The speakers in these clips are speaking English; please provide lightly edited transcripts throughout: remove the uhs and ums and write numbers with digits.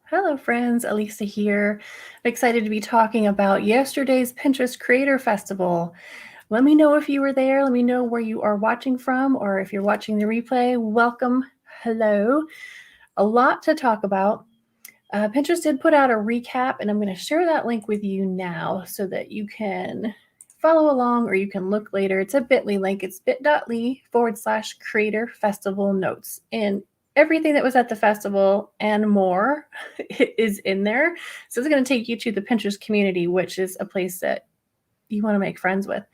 Hello, friends. Elisa here. I'm excited to be talking about yesterday's Pinterest Creator Festival. Let me know if you were there. Let me know where you are watching from, or if you're watching the replay. Welcome. Hello. A lot to talk about. Pinterest did put out a recap, and I'm going to share that link with you now so that you can follow along or you can look later. It's a bit.ly link. It's bit.ly/creator festival notes. And everything that was at the festival and more is in there. So it's going to take you to the Pinterest community, which is a place that you want to make friends with.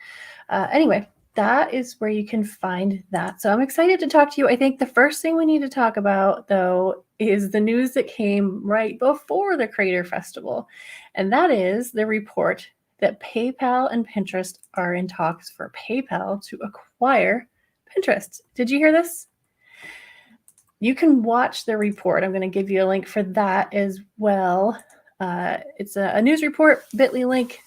Anyway, that is where you can find that. So I'm excited to talk to you. I think the first thing we need to talk about, though, is the news that came right before the Creator Festival. And that is the report that PayPal and Pinterest are in talks for PayPal to acquire Pinterest. Did you hear this? You can watch the report. I'm going to give you a link for that as well. It's a news report, bit.ly link,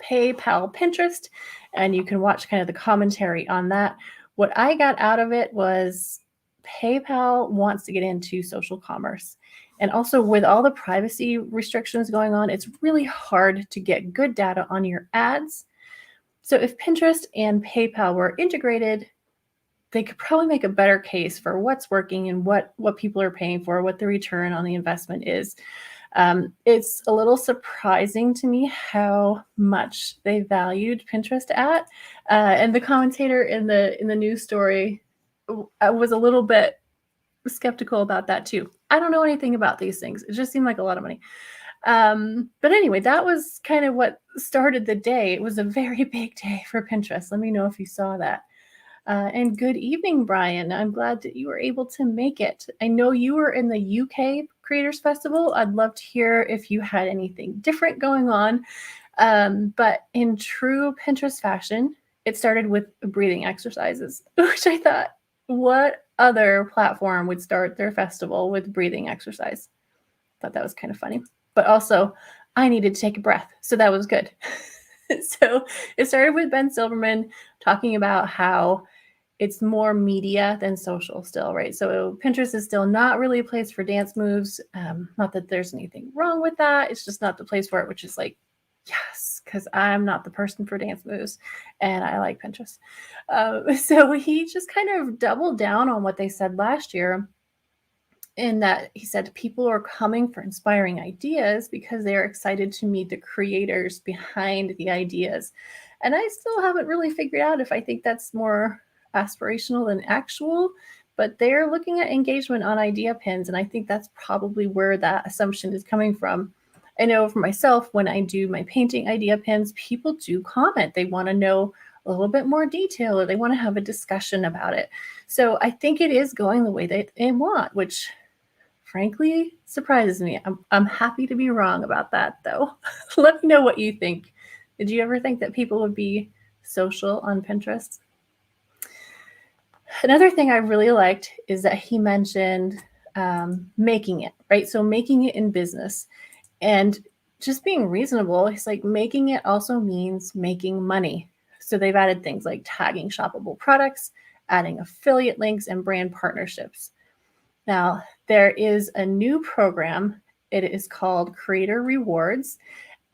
PayPal Pinterest, and you can watch kind of the commentary on that. What I got out of it was PayPal wants to get into social commerce. And also, with all the privacy restrictions going on, it's really hard to get good data on your ads. So if Pinterest and PayPal were integrated, they could probably make a better case for what's working and what people are paying for, what the return on the investment is. It's a little surprising to me how much they valued Pinterest at. And the commentator in the news story was a little bit skeptical about that too. I don't know anything about these things. It just seemed like a lot of money. But anyway, that was kind of what started the day. It was a very big day for Pinterest. Let me know if you saw that. And good evening, Brian. I'm glad that you were able to make it. I know you were in the UK Creators Festival. I'd love to hear if you had anything different going on. But in true Pinterest fashion, it started with breathing exercises, which I thought, what other platform would start their festival with breathing exercise? Thought that was kind of funny. But also, I needed to take a breath, so that was good. So it started with Ben Silverman talking about how it's more media than social still, right? So Pinterest is still not really a place for dance moves. Not that there's anything wrong with that. It's just not the place for it, which is like, yes, because I'm not the person for dance moves and I like Pinterest. So he just kind of doubled down on what they said last year, in that he said people are coming for inspiring ideas because they're excited to meet the creators behind the ideas. And I still haven't really figured out if I think that's more aspirational than actual, but they're looking at engagement on idea pins, and I think that's probably where that assumption is coming from. I know for myself, when I do my painting idea pins, people do comment. They want to know a little bit more detail, or they want to have a discussion about it. So I think it is going the way they want, which frankly surprises me. I'm happy to be wrong about that, though. Let me know what you think. Did you ever think that people would be social on Pinterest? Another thing I really liked is that he mentioned making it, right? So making it in business and just being reasonable. He's like, making it also means making money. So they've added things like tagging shoppable products, adding affiliate links, and brand partnerships. Now, there is a new program. It is called Creator Rewards,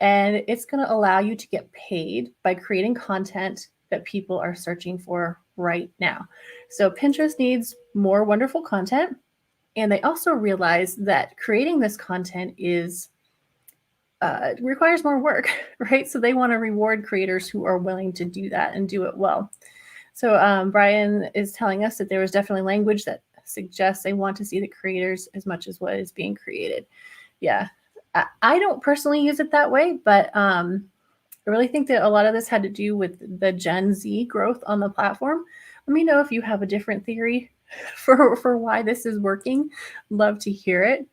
and it's going to allow you to get paid by creating content that people are searching for right now. So Pinterest needs more wonderful content, and they also realize that creating this content requires more work, right? So they want to reward creators who are willing to do that and do it well. So Brian is telling us that there was definitely language that suggests they want to see the creators as much as what is being created. Yeah, I don't personally use it that way, but I really think that a lot of this had to do with the Gen Z growth on the platform. Let me know if you have a different theory for why this is working. Love to hear it.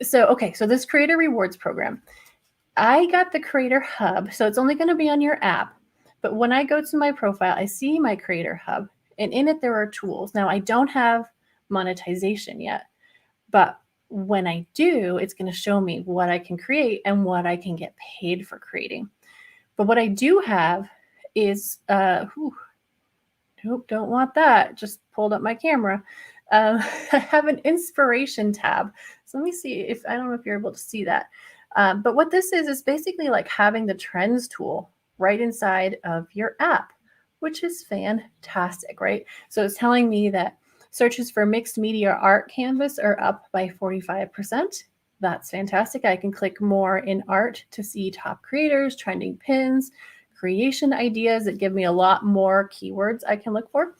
So this Creator Rewards program. I got the Creator Hub, so it's only going to be on your app. But when I go to my profile, I see my Creator Hub, and in it there are tools. Now, I don't have monetization yet, but when I do, it's going to show me what I can create and what I can get paid for creating. But what I do have is, nope, don't want that. Just pulled up my camera. I have an inspiration tab. So let me see if, I don't know if you're able to see that. But what this is basically like having the trends tool right inside of your app, which is fantastic, right? So it's telling me that searches for mixed media art canvas are up by 45%. That's fantastic. I can click more in art to see top creators, trending pins, creation ideas that give me a lot more keywords I can look for.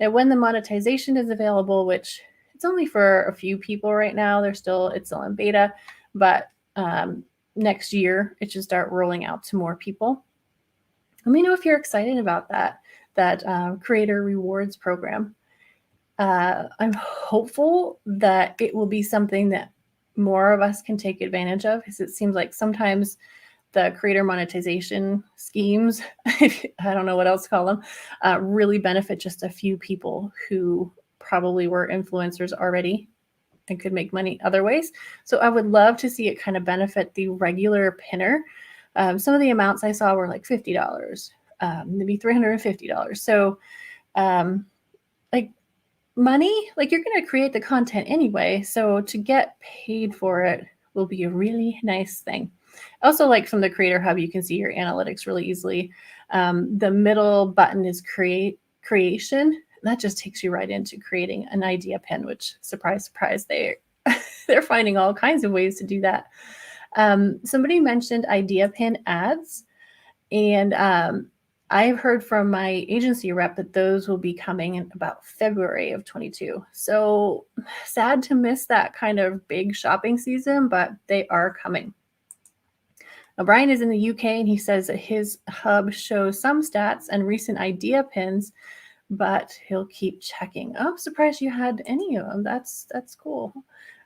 Now, when the monetization is available, which it's only for a few people right now, it's still in beta, but next year it should start rolling out to more people. Let me know if you're excited about that creator rewards program. I'm hopeful that it will be something that more of us can take advantage of, because it seems like sometimes the creator monetization schemes, I don't know what else to call them, really benefit just a few people who probably were influencers already and could make money other ways. So I would love to see it kind of benefit the regular pinner. Some of the amounts I saw were like $50, maybe $350. So like money, like you're going to create the content anyway. So to get paid for it will be a really nice thing. Also, like from the Creator Hub, you can see your analytics really easily. The middle button is creation. That just takes you right into creating an idea pin, which, surprise, surprise, they're finding all kinds of ways to do that. Somebody mentioned Ideapin Ads, and I've heard from my agency rep that those will be coming in about February of 22. So sad to miss that kind of big shopping season, but they are coming. Now, Brian is in the UK, and he says that his hub shows some stats and recent idea pins, but he'll keep checking. Oh, I'm surprised you had any of them. That's cool.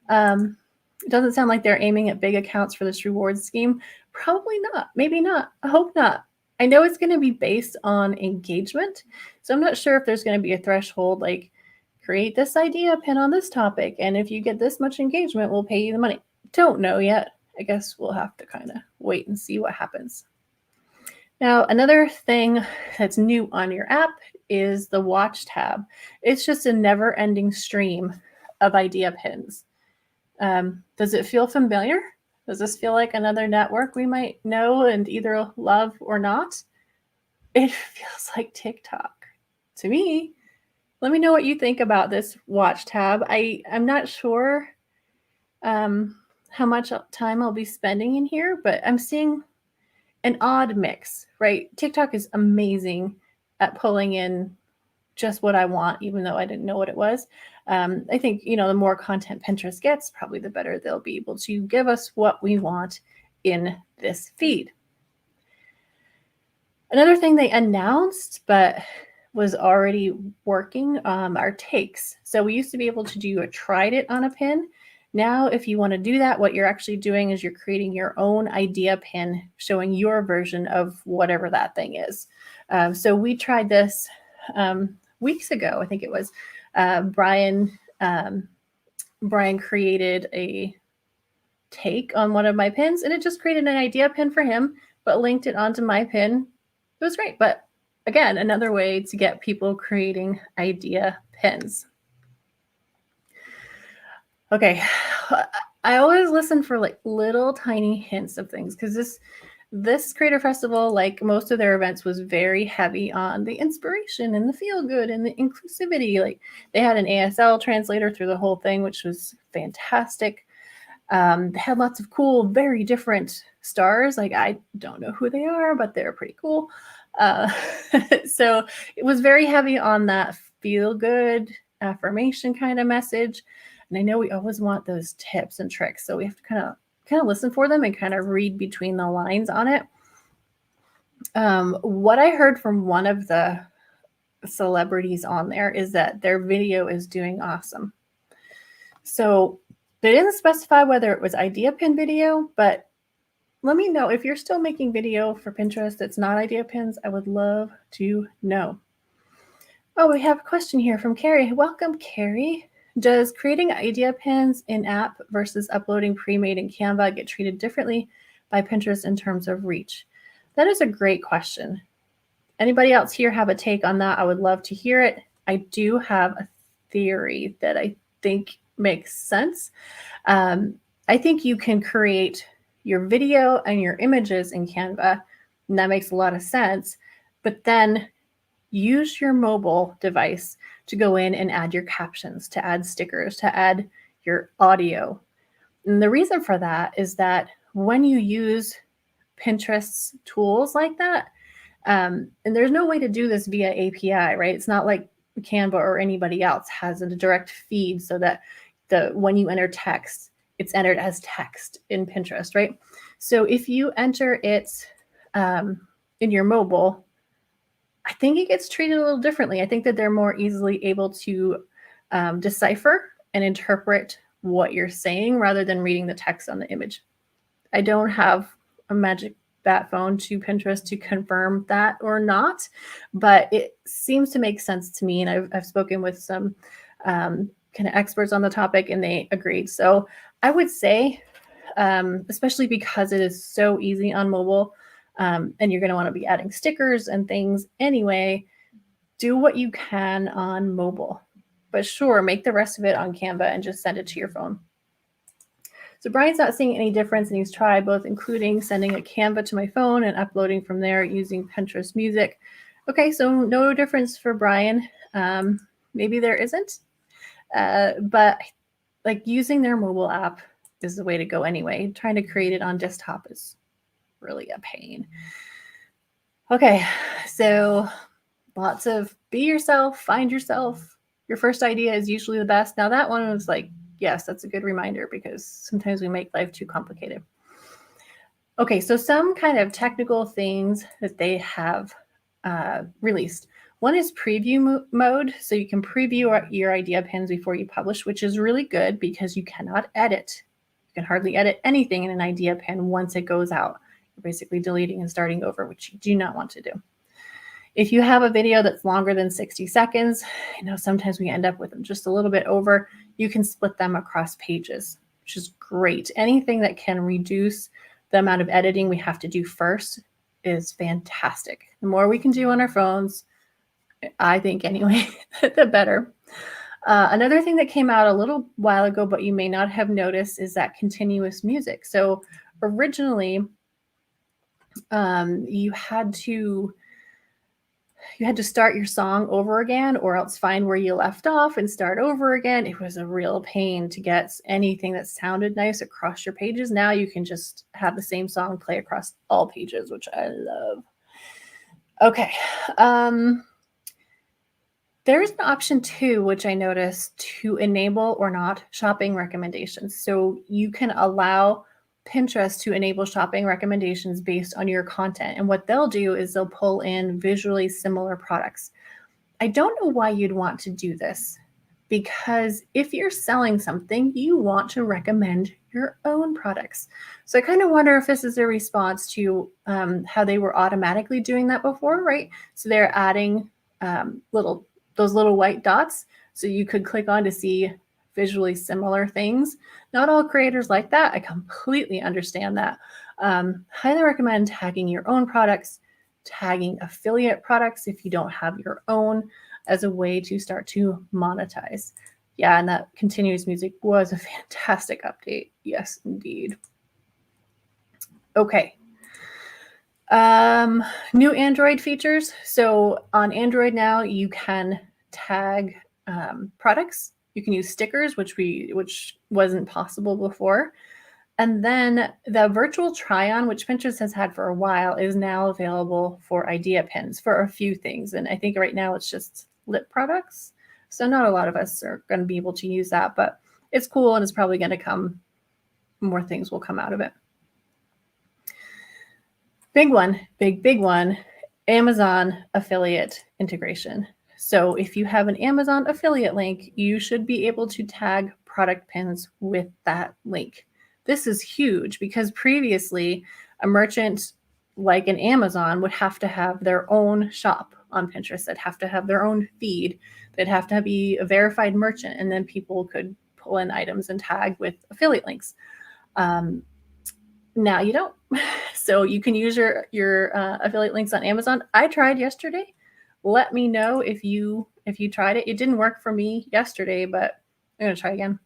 It doesn't sound like they're aiming at big accounts for this reward scheme. Probably not. Maybe not. I hope not. I know it's going to be based on engagement. So I'm not sure if there's going to be a threshold like create this idea pin on this topic, and if you get this much engagement, we'll pay you the money. Don't know yet. I guess we'll have to kind of wait and see what happens. Now, another thing that's new on your app is the watch tab. It's just a never-ending stream of idea pins. Does it feel familiar? Does this feel like another network we might know and either love or not? It feels like TikTok to me. Let me know what you think about this watch tab. I'm not sure how much time I'll be spending in here, but I'm seeing an odd mix, right? TikTok is amazing at pulling in just what I want, even though I didn't know what it was. I think, the more content Pinterest gets, probably the better they'll be able to give us what we want in this feed. Another thing they announced, but was already working, are takes. So we used to be able to do a tried it on a pin. Now, if you want to do that, what you're actually doing is you're creating your own idea pin showing your version of whatever that thing is. So we tried this weeks ago, I think it was. Brian created a take on one of my pins, and it just created an idea pin for him, but linked it onto my pin. It was great. But again, another way to get people creating idea pins. Okay, I always listen for like little tiny hints of things, because this creator festival, like most of their events, was very heavy on the inspiration and the feel good and the inclusivity. Like they had an ASL translator through the whole thing, which was fantastic. They had lots of cool, very different stars. Like I don't know who they are, but they're pretty cool. So it was very heavy on that feel good affirmation kind of message. And I know we always want those tips and tricks, so we have to kind of listen for them and kind of read between the lines on it. What I heard from one of the celebrities on there is that their video is doing awesome. So they didn't specify whether it was idea pin video, but let me know if you're still making video for Pinterest that's not idea pins. I would love to know. Oh, we have a question here from Carrie. Welcome, Carrie. Does creating idea pins in app versus uploading pre-made in Canva get treated differently by Pinterest in terms of reach? That is a great question. Anybody else here have a take on that? I would love to hear it. I do have theory that I think makes sense. I think you can create your video and your images in Canva, and that makes a lot of sense. But then use your mobile device to go in and add your captions, to add stickers, to add your audio. And the reason for that is that when you use Pinterest's tools like that, and there's no way to do this via API, right? It's not like Canva or anybody else has a direct feed so that when you enter text, it's entered as text in Pinterest, right? So if you enter it in your mobile, I think it gets treated a little differently. I think that they're more easily able to decipher and interpret what you're saying rather than reading the text on the image. I don't have a magic bat phone to Pinterest to confirm that or not, but it seems to make sense to me. And I've spoken with some kind of experts on the topic, and they agreed. So I would say, especially because it is so easy on mobile, and you're going to want to be adding stickers and things anyway, do what you can on mobile. But sure, make the rest of it on Canva and just send it to your phone. So Brian's not seeing any difference, and he's tried both including sending a Canva to my phone and uploading from there using Pinterest Music. Okay, so no difference for Brian. Maybe there isn't, but like using their mobile app is the way to go anyway. Trying to create it on desktop is really a pain. Okay, so lots of be yourself, find yourself. Your first idea is usually the best. Now that one was like, yes, that's a good reminder because sometimes we make life too complicated. Okay, so some kind of technical things that they have released. One is preview mode. So you can preview your idea pins before you publish, which is really good because you cannot edit. You can hardly edit anything in an idea pin once it goes out. You're basically deleting and starting over, which you do not want to do. If you have a video that's longer than 60 seconds, sometimes we end up with them just a little bit over, you can split them across pages, which is great. Anything that can reduce the amount of editing we have to do first is fantastic. The more we can do on our phones, I think anyway, the better. Another thing that came out a little while ago, but you may not have noticed, is that continuous music. So originally, you had to start your song over again, or else find where you left off and start over again. It was a real pain to get anything that sounded nice across your pages. Now you can just have the same song play across all pages, which I love. Okay. There's an option too, which I noticed, to enable or not shopping recommendations. So you can allow Pinterest to enable shopping recommendations based on your content. And what they'll do is they'll pull in visually similar products. I don't know why you'd want to do this, because if you're selling something, you want to recommend your own products. So I kind of wonder if this is a response to how they were automatically doing that before, right? So they're adding those little white dots so you could click on to see visually similar things. Not all creators like that. I completely understand that. Highly recommend tagging your own products, tagging affiliate products if you don't have your own, as a way to start to monetize. Yeah, and that continuous music was a fantastic update. Yes, indeed. Okay. New Android features. So on Android now, you can tag products. You can use stickers, which wasn't possible before. And then the virtual try-on, which Pinterest has had for a while, is now available for idea pins for a few things. And I think right now it's just lip products. So not a lot of us are going to be able to use that, but it's cool, and it's probably going to come, more things will come out of it. Big one, big one, Amazon affiliate integration. So if you have an Amazon affiliate link, you should be able to tag product pins with that link. This is huge because previously a merchant like an Amazon would have to have their own shop on Pinterest. They'd have to have their own feed. They'd have to be a verified merchant, and then people could pull in items and tag with affiliate links. Now you don't. So you can use your affiliate links on Amazon. I tried yesterday. Let me know if if you tried it. It didn't work for me yesterday, but I'm going to try again.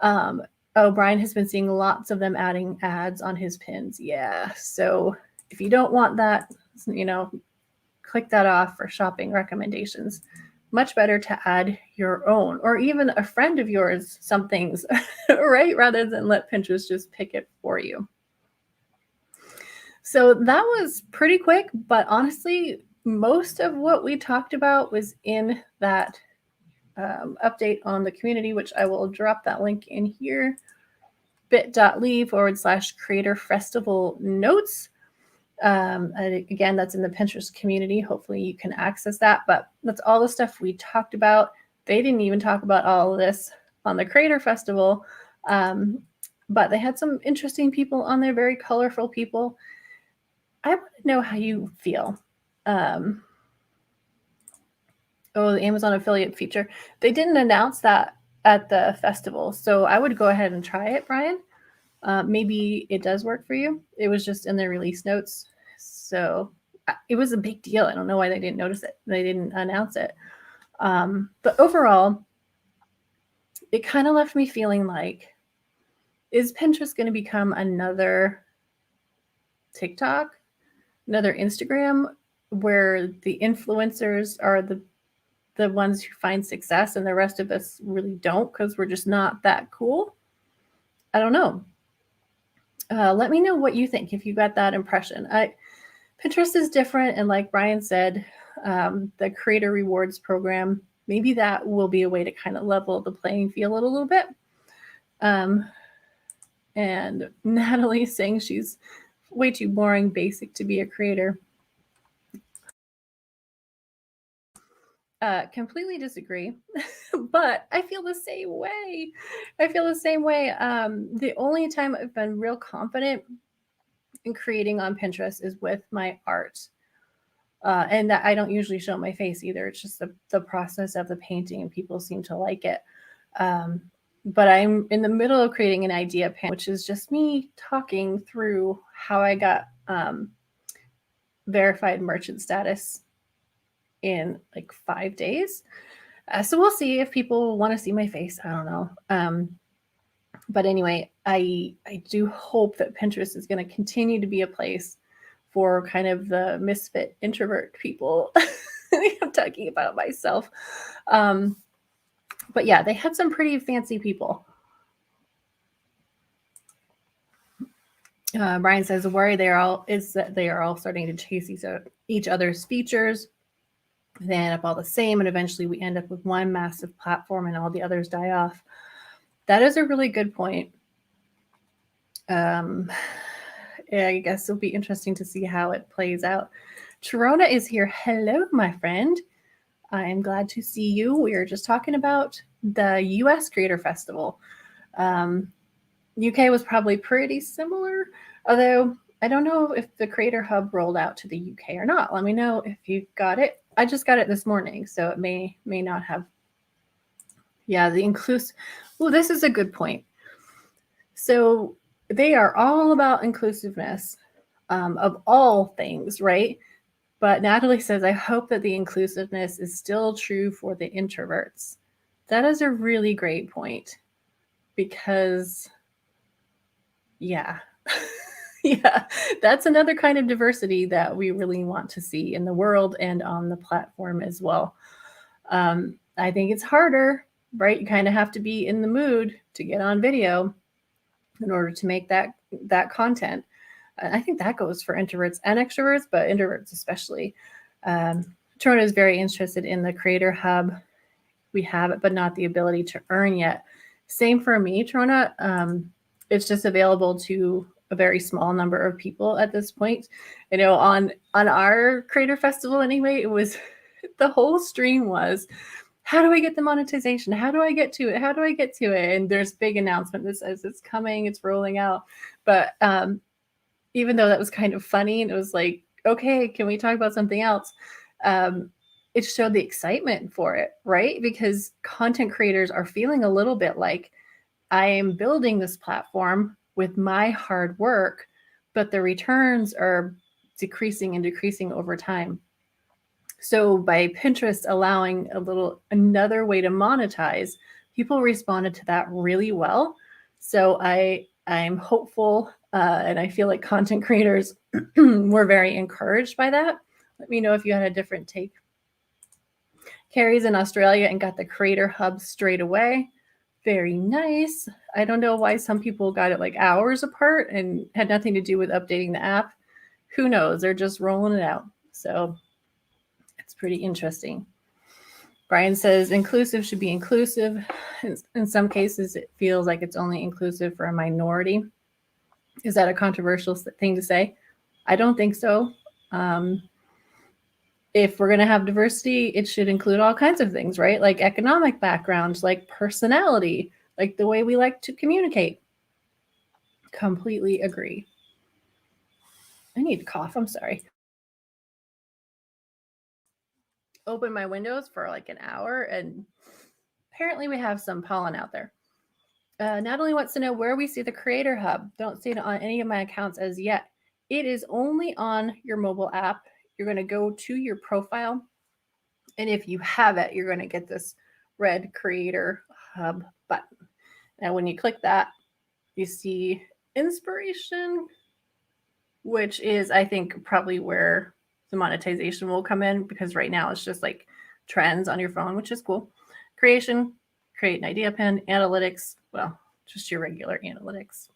Oh, Brian has been seeing lots of them adding ads on his pins. Yeah. So if you don't want that, click that off for shopping recommendations. Much better to add your own, or even a friend of yours, some things, right? Rather than let Pinterest just pick it for you. So that was pretty quick, but honestly, most of what we talked about was in that update on the community, which I will drop that link in here, bit.ly/creator festival notes. Again, that's in the Pinterest community. Hopefully you can access that, but that's all the stuff we talked about. They didn't even talk about all of this on the Creator Festival, but they had some interesting people on there, very colorful people. I want to know how you feel. The Amazon affiliate feature. They didn't announce that at the festival, so I would go ahead and try it, Brian. Maybe it does work for you. It was just in their release notes. So it was a big deal. I don't know why they didn't notice it. They didn't announce it. But overall, it kind of left me feeling like, is Pinterest going to become another TikTok, another Instagram, where the influencers are the ones who find success and the rest of us really don't because we're just not that cool? I don't know. Let me know what you think if you got that impression. Pinterest is different, and like Brian said, the creator rewards program, maybe that will be a way to kind of level the playing field a little bit. And Natalie saying she's way too boring basic to be a creator. Completely disagree, but I feel the same way. The only time I've been real confident in creating on Pinterest is with my art. And that I don't usually show my face either. It's just the process of the painting, and people seem to like it. But I'm in the middle of creating an Ideapin, which is just me talking through how I got verified merchant status in like 5 days. So we'll see if people want to see my face. I don't know. But anyway, I do hope that Pinterest is going to continue to be a place for kind of the misfit introvert people. I'm talking about myself. But yeah, they had some pretty fancy people. Brian says the worry is that they are all starting to chase each other's features. They end up all the same, and eventually we end up with one massive platform and all the others die off. That is a really good point. I guess it'll be interesting to see how it plays out. Sharona is here. Hello, my friend. I am glad to see you. We are just talking about the US Creator Festival. UK was probably pretty similar, although I don't know if the Creator Hub rolled out to the UK or not. Let me know if you got it. I just got it this morning, so it may not have. Yeah, the inclusive. Well, this is a good point. So they are all about inclusiveness of all things, right? But Natalie says, I hope that the inclusiveness is still true for the introverts. That is a really great point, because yeah, yeah, that's another kind of diversity that we really want to see in the world and on the platform as well. I think it's harder, right? You kind of have to be in the mood to get on video in order to make that content. I think that goes for introverts and extroverts, but introverts especially. Trona is very interested in the Creator Hub. We have it, but not the ability to earn yet. Same for me, Trona. It's just available to a very small number of people at this point. You know, on our Creator Festival anyway, it was the whole stream was, how do I get the monetization? How do I get to it? How do I get to it? And there's big announcement that says it's coming, it's rolling out. But even though that was kind of funny, and it was like, okay, can we talk about something else? It showed the excitement for it, right? Because content creators are feeling a little bit like, I am building this platform with my hard work, but the returns are decreasing and decreasing over time. So by Pinterest allowing another way to monetize, people responded to that really well. So I'm hopeful, and I feel like content creators were very encouraged by that. Let me know if you had a different take. Carrie's in Australia and got the Creator Hub straight away. Very nice. I don't know why some people got it like hours apart and had nothing to do with updating the app. Who knows? They're just rolling it out. So it's pretty interesting. Brian says inclusive should be inclusive. In some cases, it feels like it's only inclusive for a minority. Is that a controversial thing to say? I don't think so. If we're going to have diversity, it should include all kinds of things, right? Like economic backgrounds, like personality, like the way we like to communicate. Completely agree. I need to cough. I'm sorry. Open my windows for like an hour, and apparently we have some pollen out there. Natalie wants to know where we see the Creator Hub. Don't see it on any of my accounts as yet. It is only on your mobile app. You're going to go to your profile, and if you have it, you're going to get this red Creator Hub button. Now, when you click that, you see inspiration, which is, I think, probably where the monetization will come in, because right now it's just like trends on your phone, which is cool. Creation, create an idea pin, analytics, well, just your regular analytics.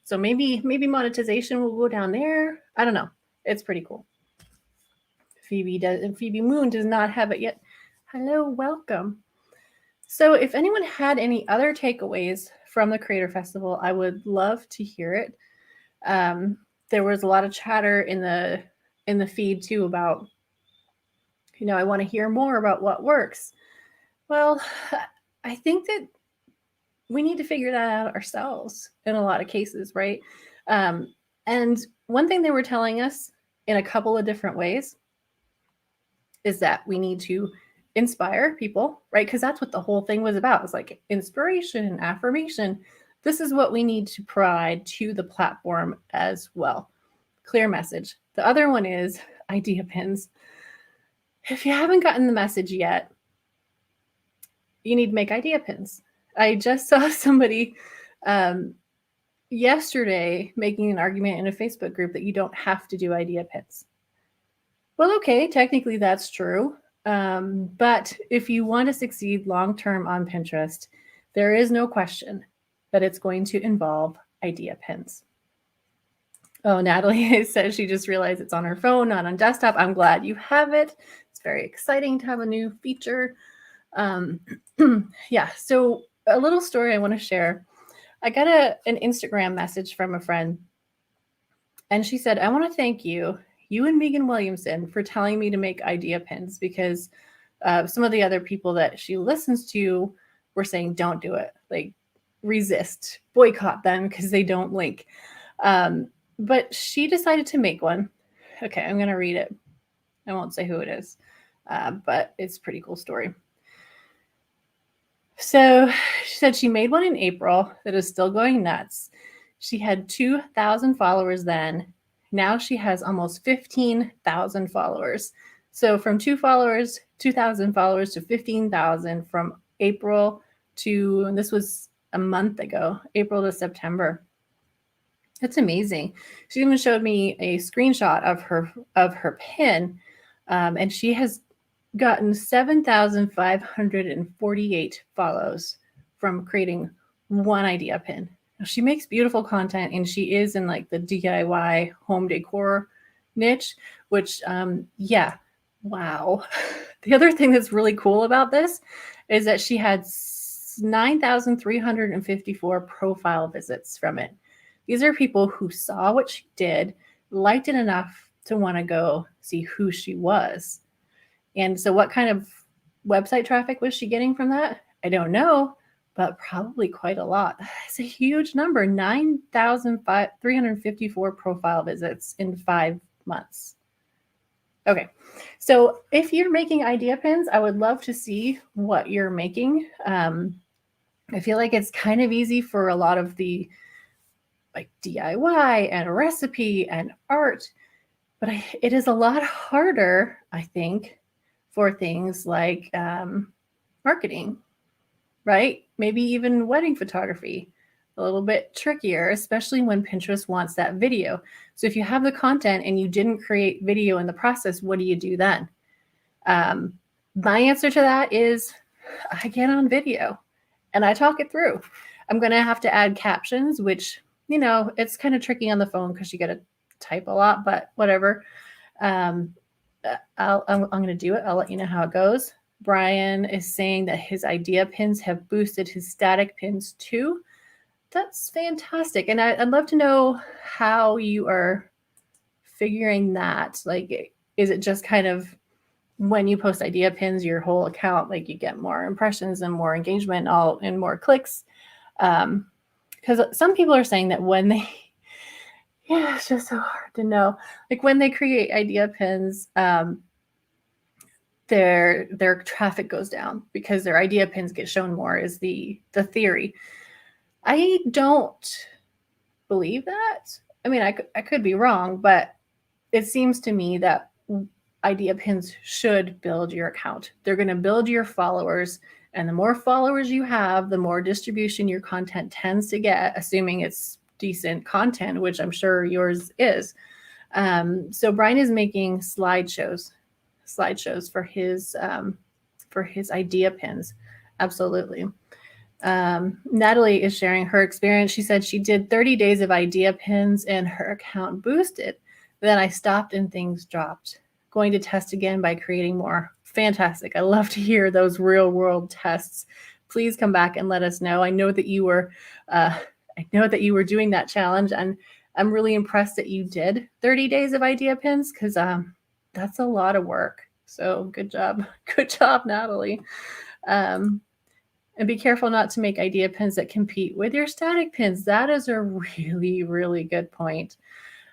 So maybe monetization will go down there. I don't know. It's pretty cool. Phoebe Moon does not have it yet. Hello, welcome. So if anyone had any other takeaways from the Creator Festival, I would love to hear it. There was a lot of chatter in the feed too about, I want to hear more about what works. Well, I think that we need to figure that out ourselves in a lot of cases, right? And one thing they were telling us in a couple of different ways is that we need to inspire people, right? Because that's what the whole thing was about. It's like inspiration and affirmation. This is what we need to provide to the platform as well. Clear message. The other one is idea pins. If you haven't gotten the message yet, you need to make idea pins. I just saw somebody yesterday making an argument in a Facebook group that you don't have to do idea pins. Well, okay, technically that's true. But if you want to succeed long-term on Pinterest, there is no question that it's going to involve idea pins. Oh, Natalie says she just realized it's on her phone, not on desktop. I'm glad you have it. It's very exciting to have a new feature. Yeah, so a little story I want to share. I got an Instagram message from a friend, and she said, I want to thank you and Megan Williamson, for telling me to make idea pins, because some of the other people that she listens to were saying, don't do it. Like, resist, boycott them because they don't link. But she decided to make one. Okay, I'm going to read it. I won't say who it is, but it's a pretty cool story. So she said she made one in April that is still going nuts. She had 2,000 followers then. Now she has almost 15,000 followers. So from 2,000 followers to 15,000 from April to, and this was a month ago, April to September. That's amazing. She even showed me a screenshot of her pin, and she has gotten 7,548 follows from creating one idea pin. Now, she makes beautiful content, and she is in like the DIY home decor niche, which, yeah, wow. The other thing that's really cool about this is that she had 9,354 profile visits from it. These are people who saw what she did, liked it enough to want to go see who she was. And so what kind of website traffic was she getting from that? I don't know, but probably quite a lot. It's a huge number, 9,354 profile visits in 5 months. Okay, so if you're making idea pins, I would love to see what you're making. I feel like it's kind of easy for a lot of the like DIY and recipe and art, but it is a lot harder, I think, for things like marketing, right? Maybe even wedding photography. A little bit trickier, especially when Pinterest wants that video. So if you have the content and you didn't create video in the process, what do you do then? My answer to that is I get on video and I talk it through. I'm going to have to add captions, which, it's kind of tricky on the phone because you got to type a lot, but whatever. I'm going to do it. I'll let you know how it goes. Brian is saying that his idea pins have boosted his static pins too. That's fantastic. And I'd love to know how you are figuring that. Like, is it just kind of when you post idea pins, your whole account, like you get more impressions and more engagement and more clicks? Because some people are saying that when they, it's just so hard to know. Like when they create idea pins, their traffic goes down because their idea pins get shown more is the theory. I don't believe that. I mean, I could be wrong, but it seems to me that idea pins should build your account. They're going to build your followers, and the more followers you have, the more distribution your content tends to get, assuming it's decent content, which I'm sure yours is. So Brian is making slideshows for his idea pins. Absolutely. Natalie is sharing her experience. She said she did 30 days of idea pins and her account boosted. Then I stopped and things dropped. Going to test again by creating more. Fantastic. I love to hear those real world tests. Please come back and let us know. I know that you were doing that challenge, and I'm really impressed that you did 30 days of idea pins because that's a lot of work. So good job. Good job, Natalie. And be careful not to make idea pins that compete with your static pins. That is a really, really good point.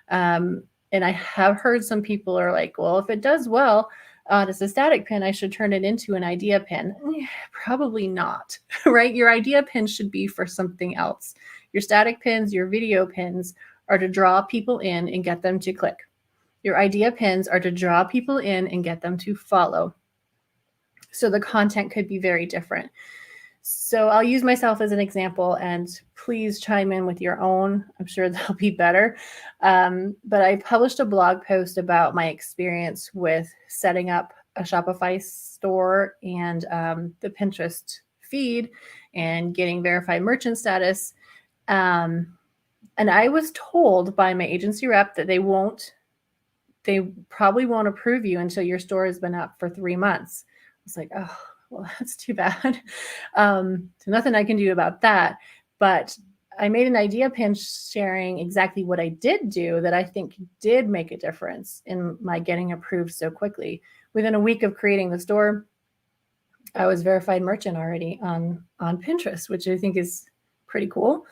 And I have heard some people are like, well, if it does well, as a static pin, I should turn it into an idea pin. Probably not, right? Your idea pin should be for something else. Your static pins, your video pins are to draw people in and get them to click. Your idea pins are to draw people in and get them to follow. So the content could be very different. So I'll use myself as an example, and please chime in with your own. I'm sure they'll be better. But I published a blog post about my experience with setting up a Shopify store and the Pinterest feed and getting verified merchant status. And I was told by my agency rep that they probably won't approve you until your store has been up for 3 months. I was like, oh, well, that's too bad. So nothing I can do about that. But I made an idea pin sharing exactly what I did do that I think did make a difference in my getting approved so quickly. Within a week of creating the store, I was verified merchant already on Pinterest, which I think is pretty cool.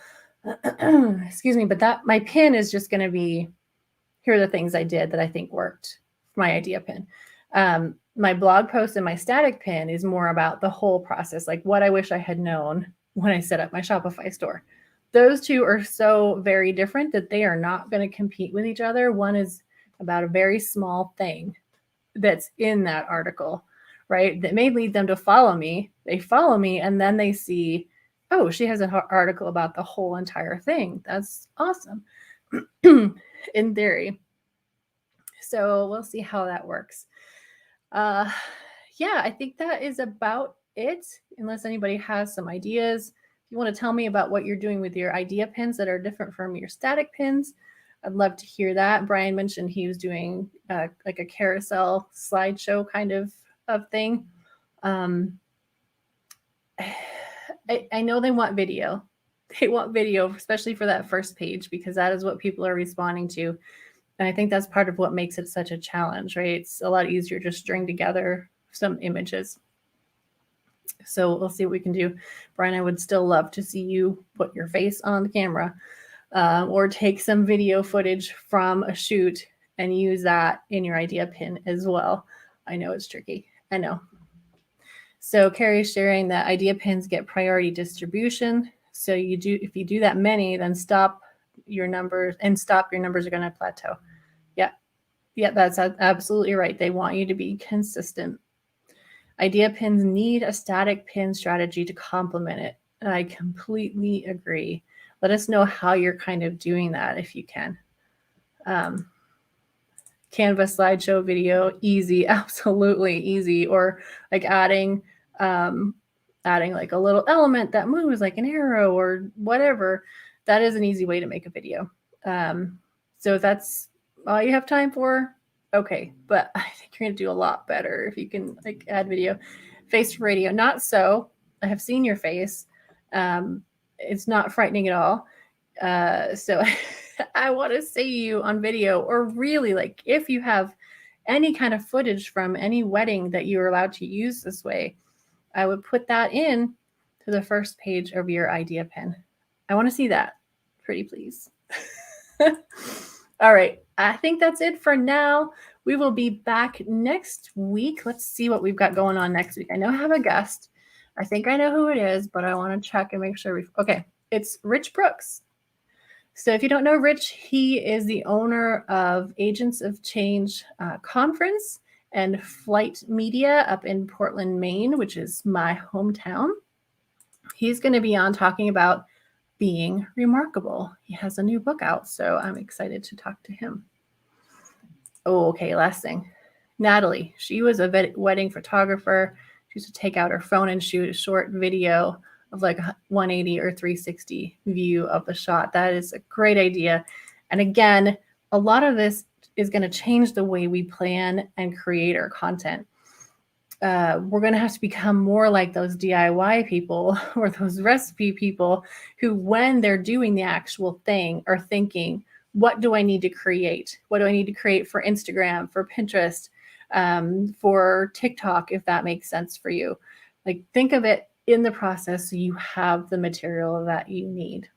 Excuse me, but my pin is just going to be, here are the things I did that I think worked for my idea pin. My blog post and my static pin is more about the whole process, like what I wish I had known when I set up my Shopify store. Those two are so very different that they are not going to compete with each other. One is about a very small thing that's in that article, right? That may lead them to follow me. They follow me and then they see, oh, she has an article about the whole entire thing. That's awesome in theory. So we'll see how that works. Yeah, I think that is about it, unless anybody has some ideas. If you want to tell me about what you're doing with your idea pins that are different from your static pins, I'd love to hear that. Brian mentioned he was doing like a carousel slideshow kind of thing. I know they want video. They want video, especially for that first page, because that is what people are responding to. And I think that's part of what makes it such a challenge, right? It's a lot easier to string together some images. So we'll see what we can do. Brian, I would still love to see you put your face on the camera or take some video footage from a shoot and use that in your idea pin as well. I know it's tricky. I know. So Carrie's sharing that idea pins get priority distribution. So if you do that many, then your numbers are going to plateau. Yeah, that's absolutely right. They want you to be consistent. Idea pins need a static pin strategy to complement it. And I completely agree. Let us know how you're kind of doing that if you can. Canva slideshow video, easy, absolutely easy. Or like adding like a little element that moves like an arrow or whatever. That is an easy way to make a video. So if that's all you have time for, okay. But I think you're gonna do a lot better if you can like add video. Face for radio, not so. I have seen your face. It's not frightening at all. So I want to see you on video, or really like if you have any kind of footage from any wedding that you're allowed to use this way, I would put that in to the first page of your idea pin. I want to see that. Pretty please. All right. I think that's it for now. We will be back next week. Let's see what we've got going on next week. I know I have a guest. I think I know who it is, but I want to check and make sure okay. It's Rich Brooks. So if you don't know Rich, he is the owner of Agents of Change Conference and Flight Media up in Portland, Maine, which is my hometown. He's going to be on talking about being remarkable. He has a new book out, so I'm excited to talk to him. Oh, okay, last thing. Natalie, she was a wedding photographer. She used to take out her phone and shoot a short video of like a 180 or 360 view of the shot. That is a great idea. And again, a lot of this is going to change the way we plan and create our content. We're going to have to become more like those DIY people or those recipe people who, when they're doing the actual thing, are thinking, what do I need to create? What do I need to create for Instagram, for Pinterest, for TikTok, if that makes sense for you? Like, think of it in the process so you have the material that you need.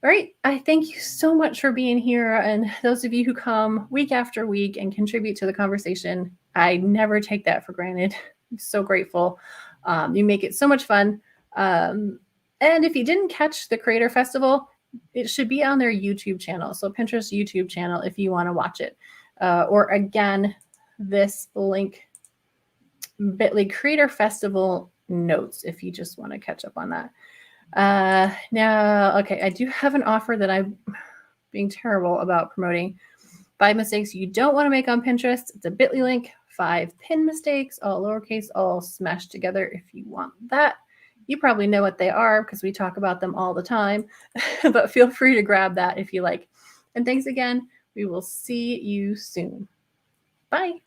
All right. I thank you so much for being here. And those of you who come week after week and contribute to the conversation, I never take that for granted. I'm so grateful. You make it so much fun. And if you didn't catch the Creator Festival, it should be on their YouTube channel. So Pinterest YouTube channel if you want to watch it. Or again, this link, bit.ly Creator Festival notes if you just want to catch up on that. Now, okay, I do have an offer that I'm being terrible about promoting. 5 mistakes you don't want to make on Pinterest. It's a bit.ly link, 5 pin mistakes, all lowercase, all smashed together. If you want that, you probably know what they are because we talk about them all the time, but feel free to grab that if you like. And thanks again. We will see you soon. Bye.